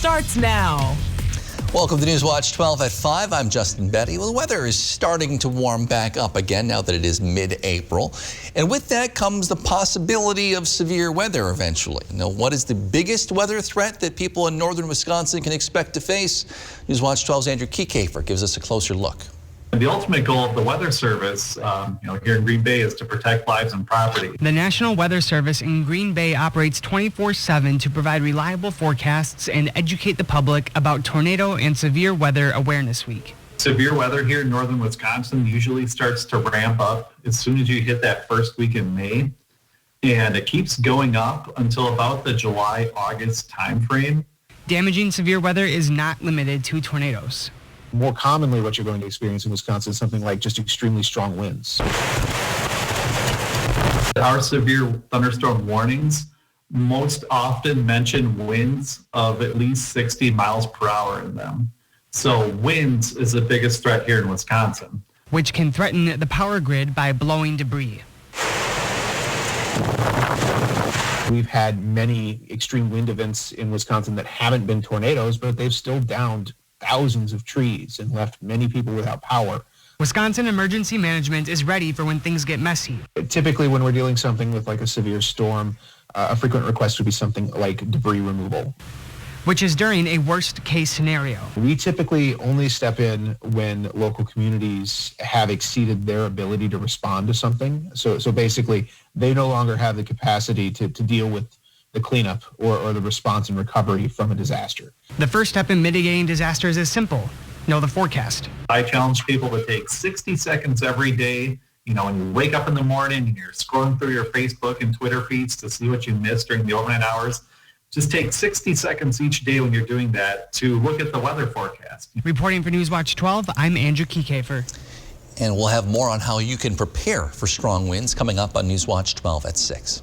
starts now. Welcome to Newswatch 12 at 5. I'm Justin Betty. Well, the weather is starting to warm back up again now that it is mid-April. And with that comes the possibility of severe weather eventually. Now, what is the biggest weather threat that people in northern Wisconsin can expect to face? Newswatch 12's Andrew Kiekefer gives us a closer look. The ultimate goal of the Weather Service here in Green Bay is to protect lives and property. The National Weather Service in Green Bay operates 24/7 to provide reliable forecasts and educate the public about Tornado and Severe Weather Awareness Week. Severe weather here in northern Wisconsin usually starts to ramp up as soon as you hit that first week in May. And it keeps going up until about the July-August timeframe. Damaging severe weather is not limited to tornadoes. More commonly, what you're going to experience in Wisconsin is something like just extremely strong winds. Our severe thunderstorm warnings most often mention winds of at least 60 miles per hour in them. So winds is the biggest threat here in Wisconsin, which can threaten the power grid by blowing debris. We've had many extreme wind events in Wisconsin that haven't been tornadoes, but they've still downed thousands of trees and left many people without power. Wisconsin Emergency Management is ready for when things get messy. Typically, when we're dealing something with like a severe storm, a frequent request would be something like debris removal, which is during a worst case scenario. We typically only step in when local communities have exceeded their ability to respond to something. So basically, they no longer have the capacity to deal with the cleanup or the response and recovery from a disaster. The first step in mitigating disasters is simple. Know the forecast. I challenge people to take 60 seconds every day. When you wake up in the morning and you're scrolling through your Facebook and Twitter feeds to see what you missed during the overnight hours, just take 60 seconds each day when you're doing that to look at the weather forecast. Reporting for Newswatch 12, I'm Andrew Kiekefer. And we'll have more on how you can prepare for strong winds coming up on Newswatch 12 at 6.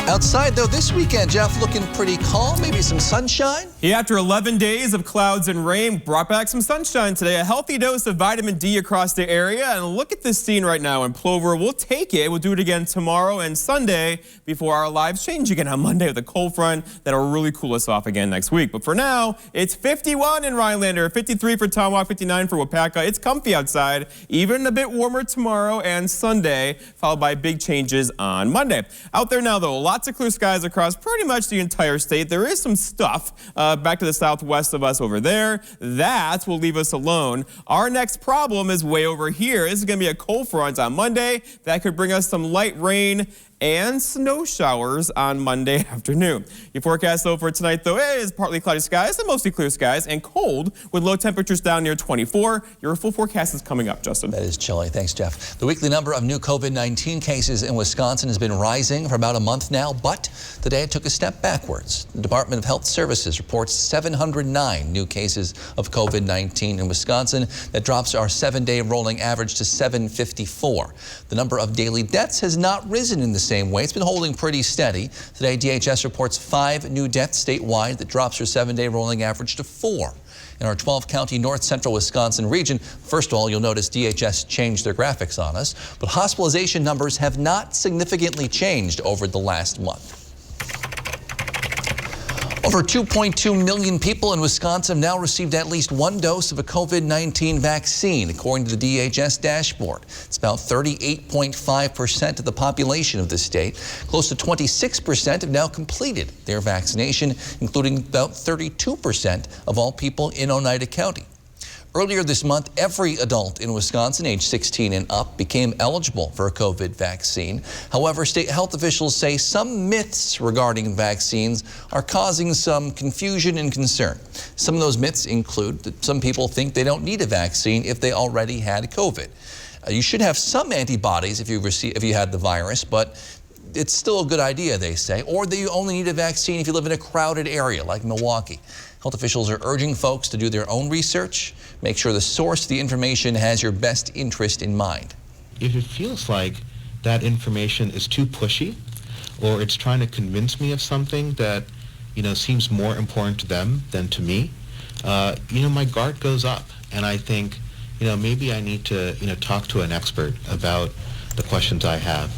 Outside, though, this weekend, Jeff, looking pretty calm, maybe some sunshine. Yeah, after 11 days of clouds and rain, brought back some sunshine today. A healthy dose of vitamin D across the area. And look at this scene right now in Plover. We'll take it. We'll do it again tomorrow and Sunday before our lives change again on Monday with a cold front that'll really cool us off again next week. But for now, it's 51 in Rhinelander, 53 for Tomahawk, 59 for Wapaka. It's comfy outside, even a bit warmer tomorrow and Sunday, followed by big changes on Monday. Out there now, though, lots of clear skies across pretty much the entire state. There is some stuff back to the southwest of us over there. That will leave us alone. Our next problem is way over here. This is going to be a cold front on Monday. That could bring us some light rain and snow showers on Monday afternoon. Your forecast, though, for tonight, though, is partly cloudy skies and mostly clear skies and cold with low temperatures down near 24. Your full forecast is coming up, Justin. That is chilly. Thanks, Jeff. The weekly number of new COVID-19 cases in Wisconsin has been rising for about a month now, but today it took a step backwards. The Department of Health Services reports 709 new cases of COVID-19 in Wisconsin. That drops our 7-day rolling average to 754. The number of daily deaths has not risen in the same way. It's been holding pretty steady. Today, DHS reports 5 new deaths statewide. That drops your 7-day rolling average to 4. In our 12-county north central Wisconsin region, first of all, you'll notice DHS changed their graphics on us, but hospitalization numbers have not significantly changed over the last month. Over 2.2 million people in Wisconsin have now received at least one dose of a COVID-19 vaccine, according to the DHS dashboard. It's about 38.5% of the population of the state. Close to 26% have now completed their vaccination, including about 32% of all people in Oneida County. Earlier this month, every adult in Wisconsin age 16 and up became eligible for a COVID vaccine. However, state health officials say some myths regarding vaccines are causing some confusion and concern. Some of those myths include that some people think they don't need a vaccine if they already had COVID. You should have some antibodies if you had the virus, but it's still a good idea, they say, or that you only need a vaccine if you live in a crowded area like Milwaukee. Health officials are urging folks to do their own research, make sure the source of the information has your best interest in mind. If it feels like that information is too pushy, or it's trying to convince me of something that, seems more important to them than to me, my guard goes up, and I think, maybe I need to, talk to an expert about the questions I have.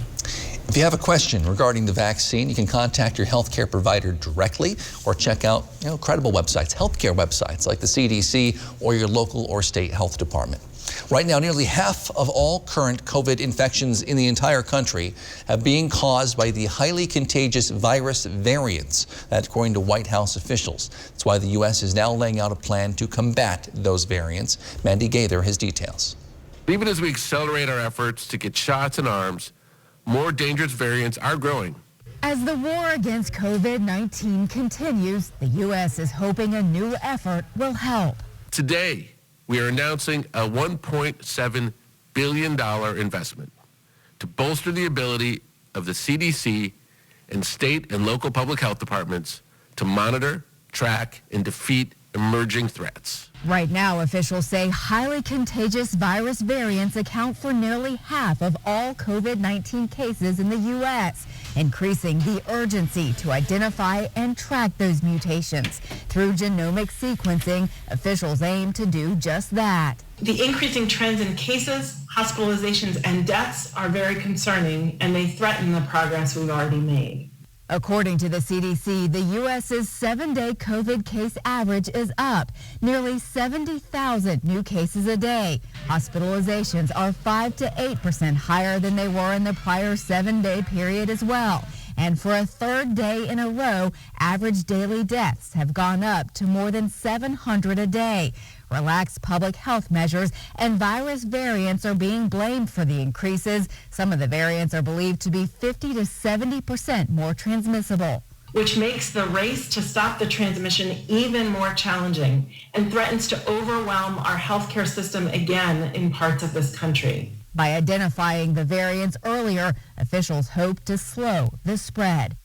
If you have a question regarding the vaccine, you can contact your healthcare provider directly or check out credible websites, healthcare websites like the CDC or your local or state health department. Right now, nearly half of all current COVID infections in the entire country have been caused by the highly contagious virus variants. That's according to White House officials. That's why the U.S. is now laying out a plan to combat those variants. Mandy Gaither has details. Even as we accelerate our efforts to get shots in arms, more dangerous variants are growing. As the war against COVID-19 continues, the U.S. is hoping a new effort will help. Today, we are announcing a $1.7 billion investment to bolster the ability of the CDC and state and local public health departments to monitor, track, and defeat emerging threats. Right now, officials say highly contagious virus variants account for nearly half of all COVID-19 cases in the U.S., increasing the urgency to identify and track those mutations. Through genomic sequencing, officials aim to do just that. The increasing trends in cases, hospitalizations, and deaths are very concerning, and they threaten the progress we've already made. According to the CDC, the U.S.'s 7-day COVID case average is up, nearly 70,000 new cases a day. Hospitalizations are 5 to 8% higher than they were in the prior 7-day period as well. And for a third day in a row, average daily deaths have gone up to more than 700 a day. Relaxed public health measures and virus variants are being blamed for the increases. Some of the variants are believed to be 50 to 70% more transmissible, which makes the race to stop the transmission even more challenging and threatens to overwhelm our healthcare system again in parts of this country. By identifying the variants earlier, officials hope to slow the spread.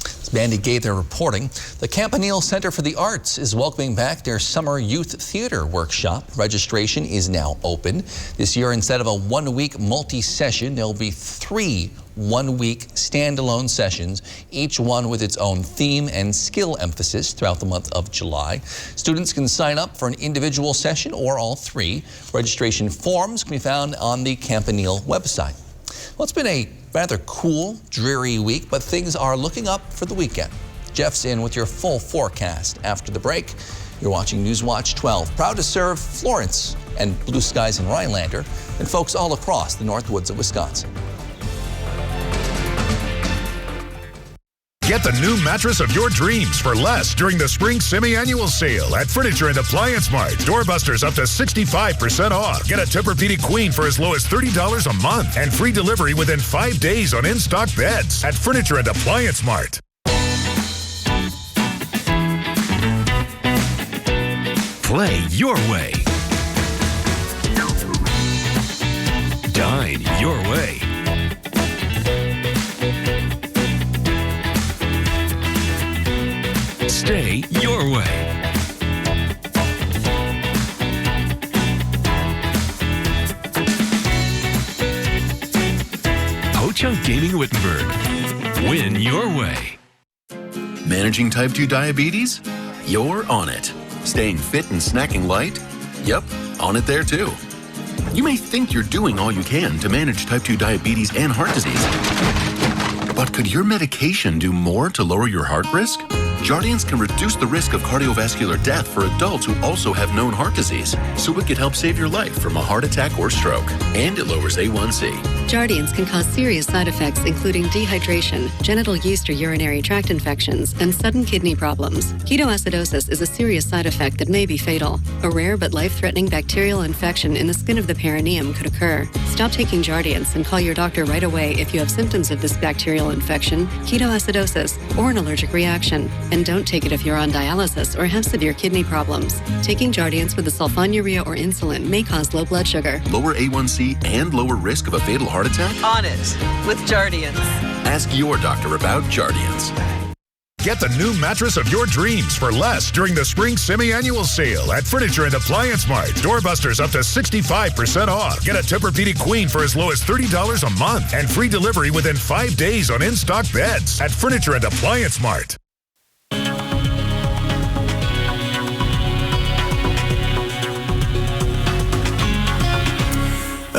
It's Mandy Gaither reporting. The Campanile Center for the Arts is welcoming back their summer youth theater workshop. Registration is now open. This year, instead of a one-week multi-session, there will be 3 one-week standalone sessions, each one with its own theme and skill emphasis throughout the month of July. Students can sign up for an individual session or all 3. Registration forms can be found on the Campanile website. Well, it's been a rather cool, dreary week, but things are looking up for the weekend. Jeff's in with your full forecast after the break. You're watching Newswatch 12, proud to serve Florence and blue skies in Rhinelander and folks all across the Northwoods of Wisconsin. Get the new mattress of your dreams for less during the spring semi-annual sale at Furniture and Appliance Mart. Doorbusters up to 65% off. Get a Tempur-Pedic Queen for as low as $30 a month and free delivery within 5 days on in-stock beds at Furniture and Appliance Mart. Play your way. Dine your way. Stay your way. Ho-Chunk Gaming Wittenberg. Win your way. Managing type 2 diabetes? You're on it. Staying fit and snacking light? Yep, on it there too. You may think you're doing all you can to manage type 2 diabetes and heart disease. But could your medication do more to lower your heart risk? Jardiance can reduce the risk of cardiovascular death for adults who also have known heart disease, so it could help save your life from a heart attack or stroke. And it lowers A1C. Jardiance can cause serious side effects including dehydration, genital yeast or urinary tract infections, and sudden kidney problems. Ketoacidosis is a serious side effect that may be fatal. A rare but life-threatening bacterial infection in the skin of the perineum could occur. Stop taking Jardiance and call your doctor right away if you have symptoms of this bacterial infection, ketoacidosis, or an allergic reaction. And don't take it if you're on dialysis or have severe kidney problems. Taking Jardiance with the sulfonylurea or insulin may cause low blood sugar, lower A1C, and lower risk of a fatal heart attack? On it with Jardiance. Ask your doctor about Jardiance. Get the new mattress of your dreams for less during the spring semi-annual sale at Furniture and Appliance Mart. Doorbusters up to 65% off. Get a Tempur-Pedic Queen for as low as $30 a month and free delivery within 5 days on in-stock beds at Furniture and Appliance Mart.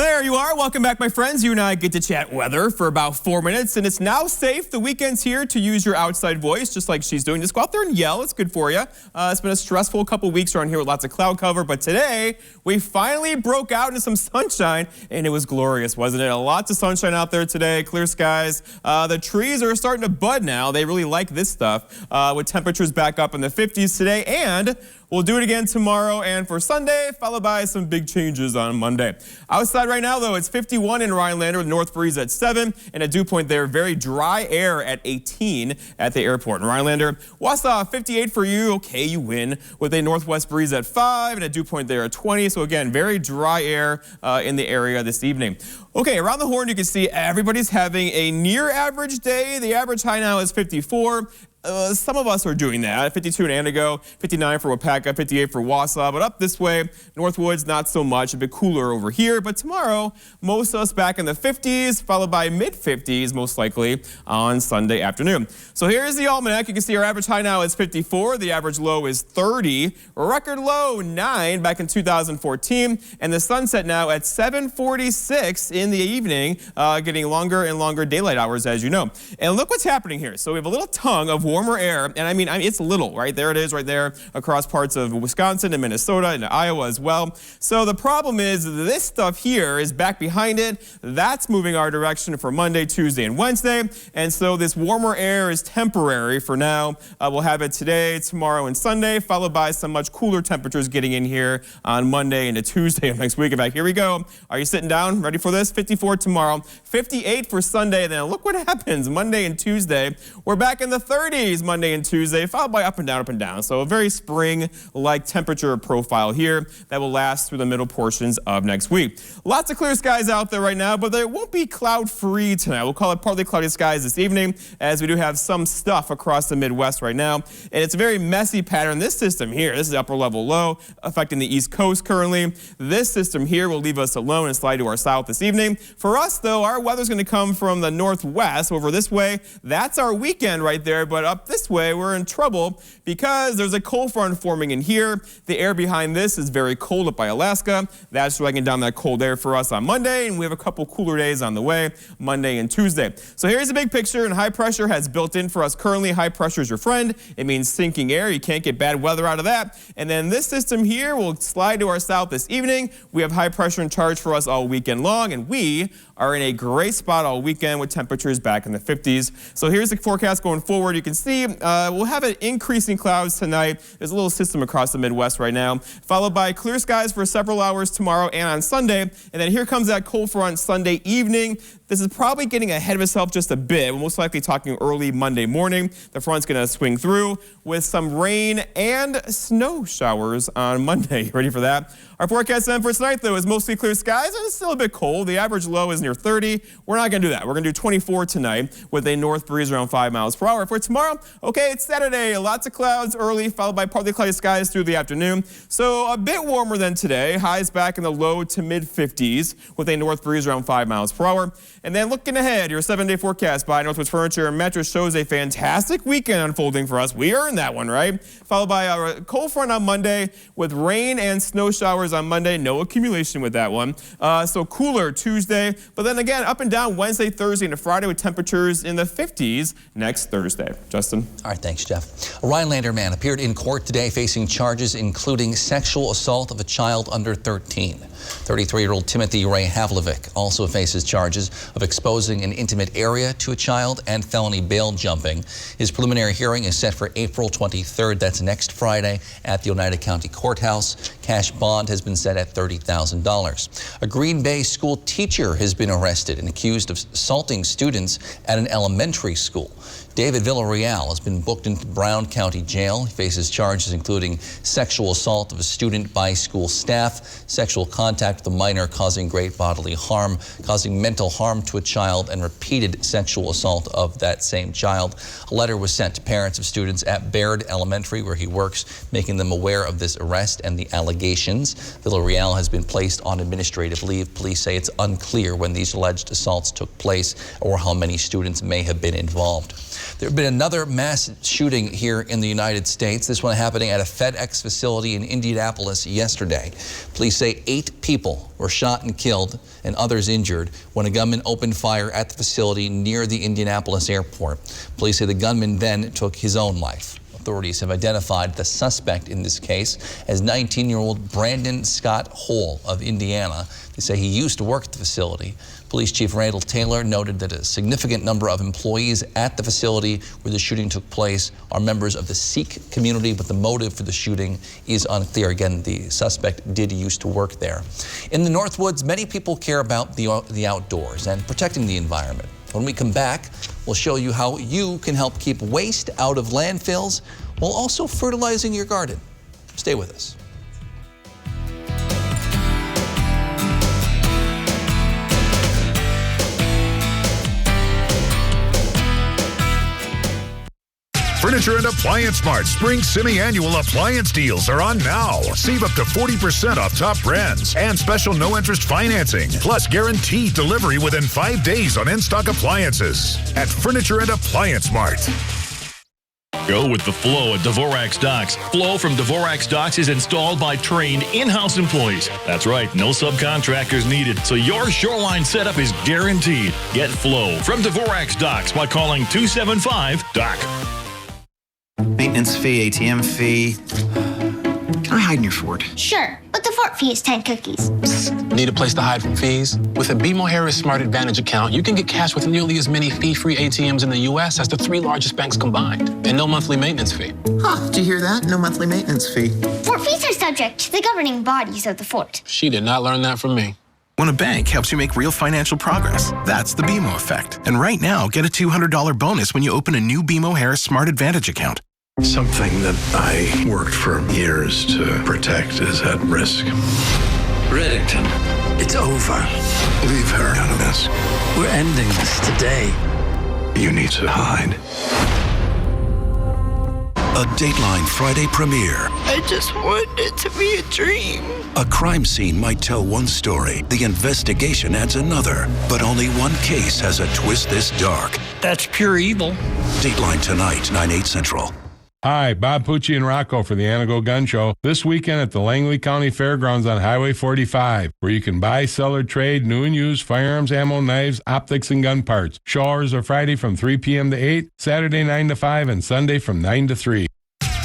There you are. Welcome back, my friends. You and I get to chat weather for about 4 minutes, and it's now safe. The weekend's here to use your outside voice, just like she's doing. Just go out there and yell. It's good for you. It's been a stressful couple weeks around here with lots of cloud cover, but today we finally broke out into some sunshine, and it was glorious, wasn't it? Lots of sunshine out there today, clear skies. The trees are starting to bud now. They really like this stuff, with temperatures back up in the 50s today, and we'll do it again tomorrow and for Sunday, followed by some big changes on Monday. Outside right now, though, it's 51 in Rhinelander with north breeze at 7, and a dew point there, very dry air at 18 at the airport. In Rhinelander, Wausau, 58 for you. Okay, you win with a northwest breeze at 5 and a dew point there at 20. So again, very dry air in the area this evening. Okay, around the horn, you can see everybody's having a near average day. The average high now is 54. Some of us are doing that. 52 in Antigo, 59 for Wapaka, 58 for Wausau. But up this way, Northwoods, not so much. A bit cooler over here. But tomorrow, most of us back in the 50s, followed by mid-50s, most likely, on Sunday afternoon. So here's the almanac. You can see our average high now is 54. The average low is 30. Record low, 9 back in 2014. And the sunset now at 7:46 in the evening, getting longer and longer daylight hours, as you know. And look what's happening here. So we have a little tongue of warmer air, and I mean it's little, right? There it is right there across parts of Wisconsin and Minnesota and Iowa as well. So the problem is this stuff here is back behind it. That's moving our direction for Monday, Tuesday, and Wednesday. And so this warmer air is temporary for now. We'll have it today, tomorrow, and Sunday, followed by some much cooler temperatures getting in here on Monday into Tuesday of next week. In fact, here we go. Are you sitting down? Ready for this? 54 tomorrow, 58 for Sunday. And then look what happens Monday and Tuesday. We're back in the 30s. Monday and Tuesday, followed by up and down, up and down. So a very spring-like temperature profile here that will last through the middle portions of next week. Lots of clear skies out there right now, but they won't be cloud-free tonight. We'll call it partly cloudy skies this evening, as we do have some stuff across the Midwest right now. And it's a very messy pattern. This system here, this is upper level low, affecting the East Coast currently. This system here will leave us alone and slide to our south this evening. For us, though, our weather's going to come from the northwest over this way. That's our weekend right there, but up this way, we're in trouble because there's a cold front forming in here. The air behind this is very cold up by Alaska. That's dragging down that cold air for us on Monday, and we have a couple cooler days on the way, Monday and Tuesday. So here's a big picture, and high pressure has built in for us currently. High pressure is your friend. It means sinking air. You can't get bad weather out of that. And then this system here will slide to our south this evening. We have high pressure in charge for us all weekend long, and we are in a great spot all weekend with temperatures back in the 50s. So here's the forecast going forward. You can see we'll have an increase in clouds tonight. There's a little system across the Midwest right now, followed by clear skies for several hours tomorrow and on Sunday. And then here comes that cold front Sunday evening. This is probably getting ahead of itself just a bit. We're most likely talking early Monday morning. The front's going to swing through with some rain and snow showers on Monday. Ready for that? Our forecast then for tonight, though, is mostly clear skies, and it's still a bit cold. The average low is near 30. We're not going to do that. We're going to do 24 tonight with a north breeze around 5 miles per hour. For tomorrow, okay, it's Saturday. Lots of clouds early, followed by partly cloudy skies through the afternoon. So a bit warmer than today. Highs back in the low to mid 50s with a north breeze around 5 miles per hour. And then looking ahead, your 7-day forecast by Northwoods Furniture and Mattress shows a fantastic weekend unfolding for us. We earned that one, right? Followed by a cold front on Monday with rain and snow showers on Monday. No accumulation with that one. So cooler Tuesday. But then again, up and down Wednesday, Thursday, and Friday with temperatures in the 50s next Thursday. Justin? All right, thanks, Jeff. A Rhinelander man appeared in court today facing charges including sexual assault of a child under 13. 33-year-old Timothy Ray Havlovic also faces charges of exposing an intimate area to a child and felony bail jumping. His preliminary hearing is set for April 23rd. That's next Friday at the Oneida County Courthouse. Cash bond has been set at $30,000. A Green Bay school teacher has been arrested and accused of assaulting students at an elementary school. David Villarreal has been booked into Brown County Jail. He faces charges including sexual assault of a student by school staff, sexual contact with a minor causing great bodily harm, causing mental harm to a child, and repeated sexual assault of that same child. A letter was sent to parents of students at Baird Elementary, where he works, making them aware of this arrest and the allegations. Villarreal has been placed on administrative leave. Police say it's unclear when these alleged assaults took place or how many students may have been involved. There have been another mass shooting here in the United States. This one happening at a FedEx facility in Indianapolis yesterday. Police say 8 people were shot and killed and others injured when a gunman opened fire at the facility near the Indianapolis airport. Police say the gunman then took his own life. Authorities have identified the suspect in this case as 19-year-old Brandon Scott Holt of Indiana. They say he used to work at the facility. Police Chief Randall Taylor noted that a significant number of employees at the facility where the shooting took place are members of the Sikh community, but the motive for the shooting is unclear. Again, the suspect did used to work there. In the Northwoods, many people care about the outdoors and protecting the environment. When we come back, we'll show you how you can help keep waste out of landfills while also fertilizing your garden. Stay with us. Furniture and Appliance Mart Spring Semi-Annual Appliance Deals are on now. Save up to 40% off top brands and special no-interest financing, plus guaranteed delivery within 5 days on in-stock appliances at Furniture and Appliance Mart. Go with the flow at Dvorak's Docks. Flow from Dvorak's Docks is installed by trained in-house employees. That's right, no subcontractors needed, so your shoreline setup is guaranteed. Get flow from Dvorak's Docks by calling 275-DOC. Maintenance fee, ATM fee. Can I hide in your fort? Sure, but the fort fee is 10 cookies. Need a place to hide from fees? With a BMO Harris Smart Advantage account, you can get cash with nearly as many fee-free ATMs in the U.S. as the 3 largest banks combined, and no monthly maintenance fee. Huh, did you hear that? No monthly maintenance fee. Fort fees are subject to the governing bodies of the fort. She did not learn that from me. When a bank helps you make real financial progress, that's the BMO effect. And right now, get a $200 bonus when you open a new BMO Harris Smart Advantage account. Something that I worked for years to protect is at risk. Reddington, it's over. Leave her out of this. We're ending this today. You need to hide. A Dateline Friday premiere. I just want it to be a dream. A crime scene might tell one story. The investigation adds another. But only one case has a twist this dark. That's pure evil. Dateline tonight, 9/8 Central. Hi, Bob Pucci and Rocco for the Anago Gun Show. This weekend at the Langley County Fairgrounds on Highway 45, where you can buy, sell, or trade new and used firearms, ammo, knives, optics, and gun parts. Show hours are Friday from 3 p.m. to 8, Saturday 9 to 5, and Sunday from 9 to 3.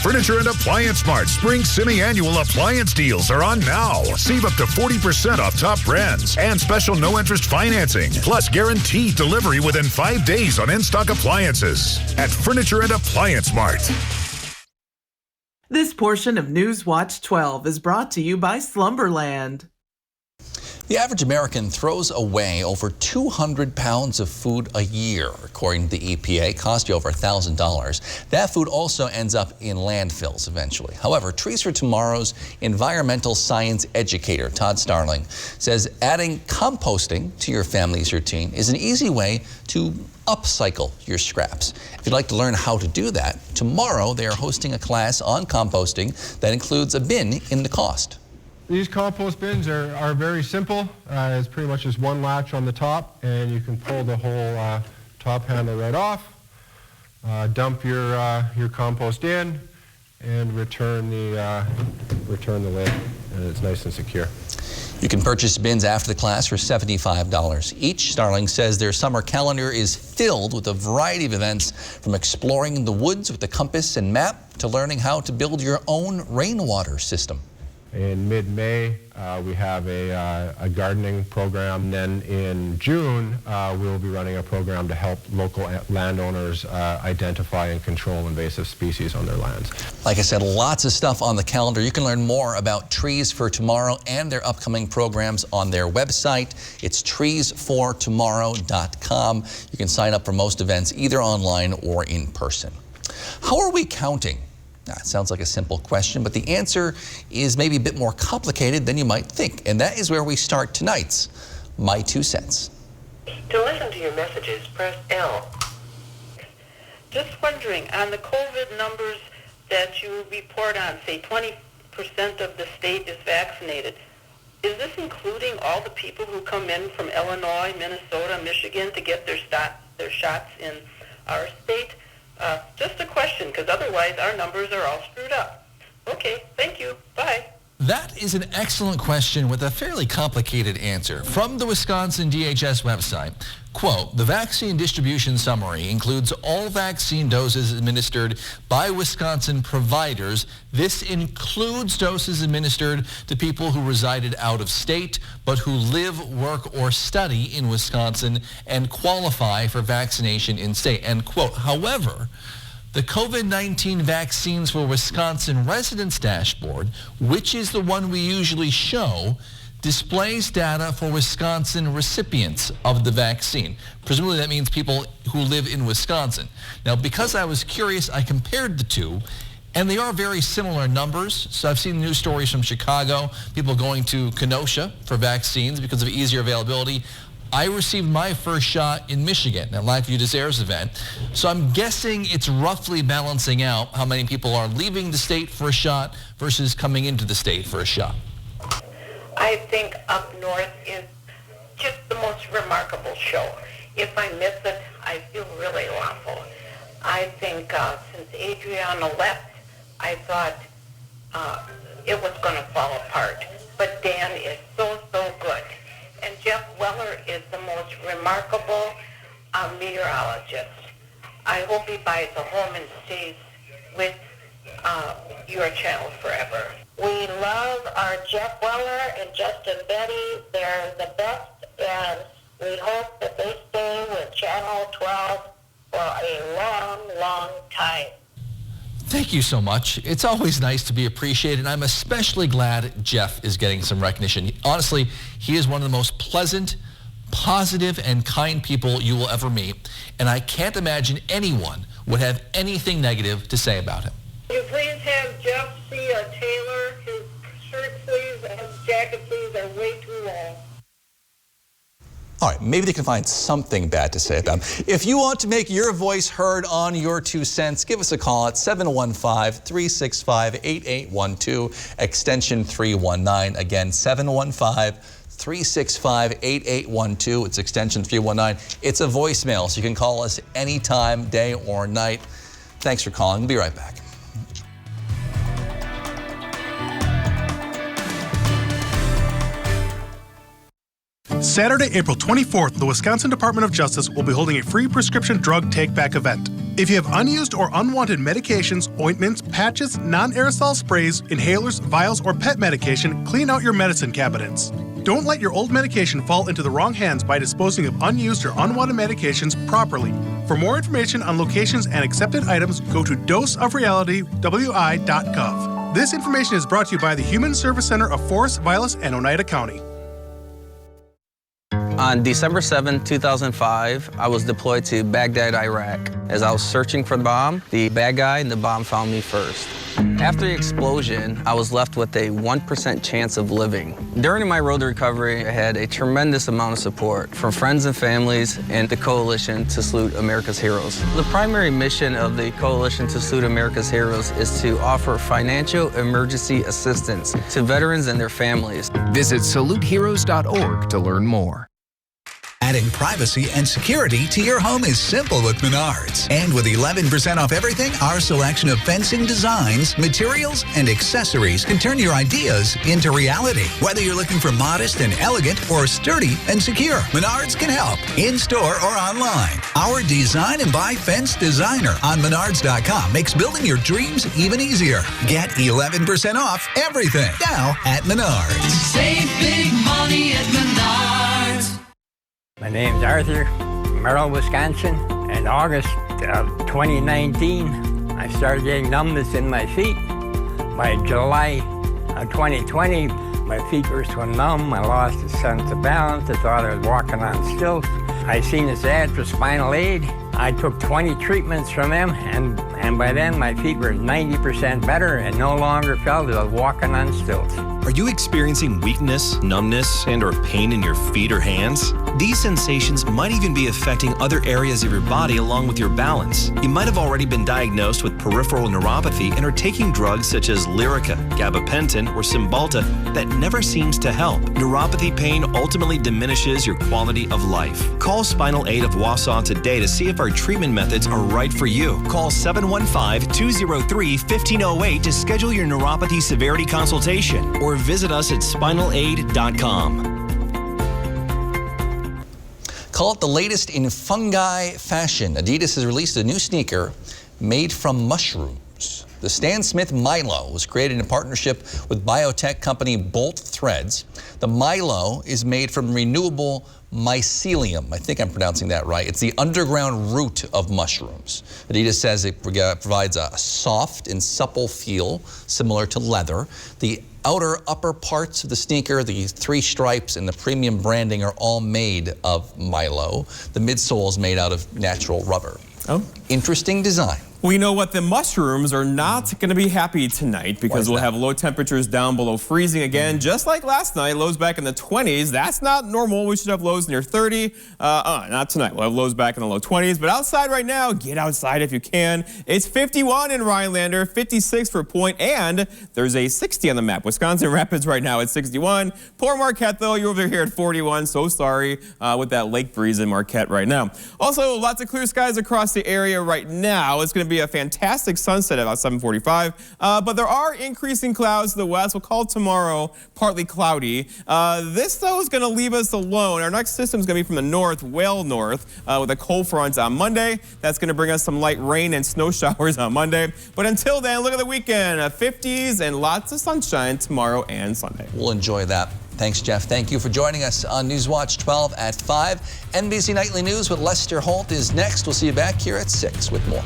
Furniture and Appliance Mart Spring Semi-Annual Appliance Deals are on now. Save up to 40% off top brands and special no-interest financing, plus guaranteed delivery within 5 days on in-stock appliances at Furniture and Appliance Mart. This portion of News Watch 12 is brought to you by Slumberland. The average American throws away over 200 pounds of food a year, according to the EPA. Cost you over $1,000. That food also ends up in landfills eventually. However, Trees for Tomorrow's environmental science educator, Todd Starling, says adding composting to your family's routine is an easy way to upcycle your scraps. If you'd like to learn how to do that, tomorrow they are hosting a class on composting that includes a bin in the cost. These compost bins are very simple. It's pretty much just one latch on the top, and you can pull the whole top handle right off, dump your compost in, and return the lid, and it's nice and secure. You can purchase bins after the class for $75 each. Starling says their summer calendar is filled with a variety of events, from exploring the woods with a compass and map to learning how to build your own rainwater system. In mid-May, we have a gardening program. Then in June, we'll be running a program to help local landowners identify and control invasive species on their lands. Like I said, lots of stuff on the calendar. You can learn more about Trees for Tomorrow and their upcoming programs on their website. It's treesfortomorrow.com. You can sign up for most events either online or in person. How are we counting? It sounds like a simple question, but the answer is maybe a bit more complicated than you might think. And that is where we start tonight's My Two Cents. To listen to your messages, press L. Just wondering, on the COVID numbers that you report on, say 20% of the state is vaccinated, is this including all the people who come in from Illinois, Minnesota, Michigan to get their shots in our state? Just a question, because otherwise our numbers are all screwed up. Okay, thank you. Bye. That is an excellent question with a fairly complicated answer. From the Wisconsin DHS website, quote, the vaccine distribution summary includes all vaccine doses administered by Wisconsin providers. This includes doses administered to people who resided out of state, but who live, work, or study in Wisconsin and qualify for vaccination in state, end quote. However, the COVID-19 Vaccines for Wisconsin Residents Dashboard, which is the one we usually show, displays data for Wisconsin recipients of the vaccine. Presumably that means people who live in Wisconsin. Now, because I was curious, I compared the two, and they are very similar numbers. So I've seen news stories from Chicago, people going to Kenosha for vaccines because of easier availability. I received my first shot in Michigan at Lakeview Desairs event. So I'm guessing it's roughly balancing out how many people are leaving the state for a shot versus coming into the state for a shot. I think up north is just the most remarkable show. If I miss it, I feel really awful. I think since Adriana left, I thought it was going to fall apart. But Dan is so good. And Jeff Weller is the most remarkable meteorologist. I hope he buys a home and stays with your channel forever. We love our Jeff Weller and Justin Betty. They're the best, and we hope that they stay with Channel 12 for a long, long time. Thank you so much. It's always nice to be appreciated, and I'm especially glad Jeff is getting some recognition. Honestly, he is one of the most pleasant, positive, and kind people you will ever meet, and I can't imagine anyone would have anything negative to say about him. Will you please have Jeff see a tailor? His shirt sleeves and his jacket sleeves are way too long. All right, maybe they can find something bad to say about him. If you want to make your voice heard on Your 2 Cents, give us a call at 715-365-8812, extension 319. Again, 715-365-8812. It's extension 319. It's a voicemail, so you can call us anytime, day or night. Thanks for calling. We'll be right back. Saturday, April 24th, the Wisconsin Department of Justice will be holding a free prescription drug take-back event. If you have unused or unwanted medications, ointments, patches, non-aerosol sprays, inhalers, vials, or pet medication, clean out your medicine cabinets. Don't let your old medication fall into the wrong hands by disposing of unused or unwanted medications properly. For more information on locations and accepted items, go to doseofrealitywi.gov. This information is brought to you by the Human Service Center of Forest, Vilas, and Oneida County. On December 7, 2005, I was deployed to Baghdad, Iraq. As I was searching for the bomb, the bad guy and the bomb found me first. After the explosion, I was left with a 1% chance of living. During my road to recovery, I had a tremendous amount of support from friends and families and the Coalition to Salute America's Heroes. The primary mission of the Coalition to Salute America's Heroes is to offer financial emergency assistance to veterans and their families. Visit saluteheroes.org to learn more. Adding privacy and security to your home is simple with Menards. And with 11% off everything, our selection of fencing designs, materials, and accessories can turn your ideas into reality. Whether you're looking for modest and elegant or sturdy and secure, Menards can help in-store or online. Our Design and Buy Fence Designer on Menards.com makes building your dreams even easier. Get 11% off everything now at Menards. Save big money at Menards. My name's Arthur, Merrill, Wisconsin. In August of 2019, I started getting numbness in my feet. By July of 2020, my feet were so numb, I lost a sense of balance. I thought I was walking on stilts. I seen this ad for spinal aid. I took 20 treatments from them, and by then my feet were 90% better and no longer felt as I was walking on stilts. Are you experiencing weakness, numbness, and/or pain in your feet or hands? These sensations might even be affecting other areas of your body along with your balance. You might have already been diagnosed with peripheral neuropathy and are taking drugs such as Lyrica, gabapentin, or Cymbalta that never seems to help. Neuropathy pain ultimately diminishes your quality of life. Call Spinal Aid of Wausau today to see if our treatment methods are right for you. Call 715-203-1508 to schedule your neuropathy severity consultation or visit us at spinalaid.com. Call it the latest in fungi fashion. Adidas has released a new sneaker made from mushrooms. The Stan Smith Milo was created in partnership with biotech company Bolt Threads. The Milo is made from renewable mycelium. I think I'm pronouncing that right. It's the underground root of mushrooms. Adidas says it provides a soft and supple feel similar to leather. The upper parts of the sneaker, the 3 stripes and the premium branding are all made of Milo. The midsole is made out of natural rubber. Oh. Interesting design. We know what the mushrooms are not going to be happy tonight because we'll have low temperatures down below freezing again, just like last night. Lows back in the 20s. That's not normal. We should have lows near 30. Not tonight. We'll have lows back in the low 20s. But outside right now, get outside if you can. It's 51 in Rhinelander, 56 for Point, and there's a 60 on the map. Wisconsin Rapids right now at 61. Poor Marquette, though. You're over here at 41. So sorry with that lake breeze in Marquette right now. Also, lots of clear skies across the area right now. It's going to be a fantastic sunset at about 7:45, but there are increasing clouds to the west. We'll call tomorrow partly cloudy. This, though, is going to leave us alone. Our next system is going to be from the north, well north, with a cold front on Monday. That's going to bring us some light rain and snow showers on Monday. But until then, look at the weekend, 50s and lots of sunshine tomorrow and Sunday. We'll enjoy that. Thanks, Jeff. Thank you for joining us on Newswatch 12 at 5. NBC Nightly News with Lester Holt is next. We'll see you back here at 6 with more.